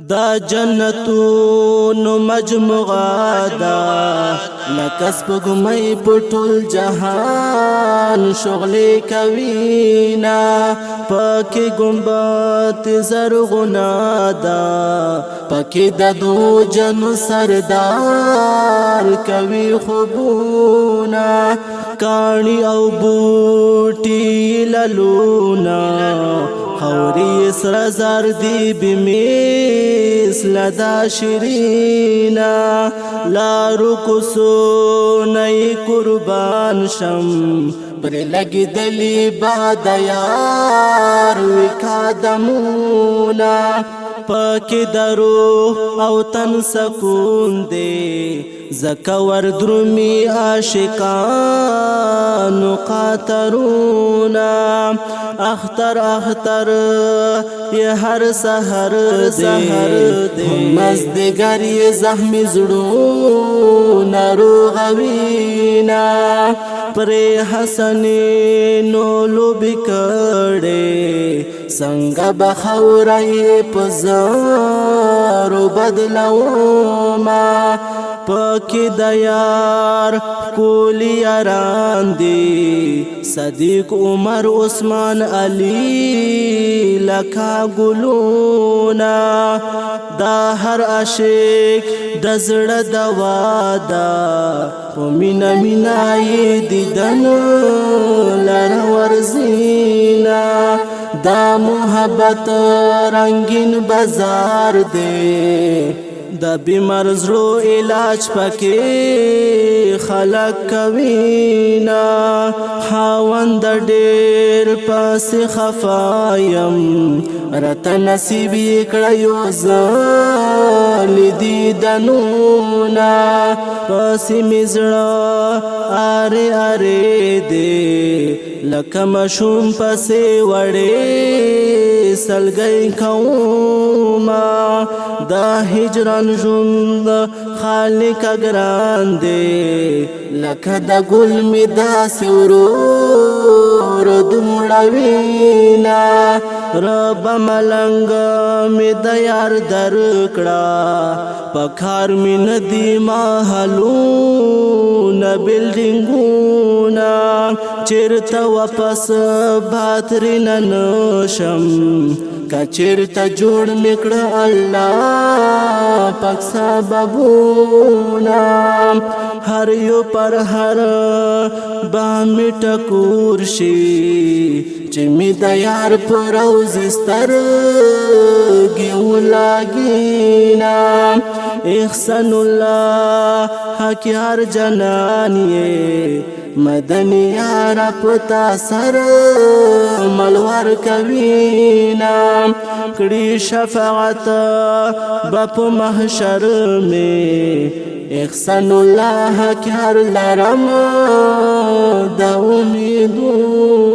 دا جنتونو مجموعه دا لکه سپوږمۍ په ټول جهان شغلې کوینا پکې ګنبد زرغونه دا پکې د دو جنو سردار کوي خوبونه کاڼي او بوټي للونه خوري سر زردي بمثل دا شیرینا لارو کوسو نئی قربان شم پر لگی دلی باد یار وکا دمونا پاکی درو او تن سکون دے زکور درمی عاشقان قاترونا اختر اختر یہ ہر سحر دے مزدگر یہ زخمی زڑون روغوینا پر حسنی نولو بکڑے سنگ بخورائی پزارو بدلو ما پاکی دیار کولی یاران دی صدیق عمر عثمان علی لکا گلونا دا ہر عاشق دزڑ دوا دا ومینا منائی دیدن لر ورزینا دا محبت رنگین بازار دے دا بیمار زلو علاج پکې خلق کوینا خاوند ډېر پاس خفایم رت نصیب کړه یو ځل دیدنونا پس مزړه اره اره دې لکه مشوم پسې وړې سلګۍ کوما دا هجران ژوند خالق ګران دی لکه د ګل می داسې ورور دومړوینا رب ملنګ می د یار درکړه پکار می ندی محلونه بلډینګونه چیرته واپس باترین نشم کچیرته جوړ میکړه الله پاک سببونه هر یو پر هر باندې ټکور شي چې می د یار پر روزي سترګې ولاګینا احسان الله حق هر جنان یې مدنی یار پتا سر ملور کوینا کړي شفاعت بپ محشر میں احسان الله کی هر لرم دا امیدونا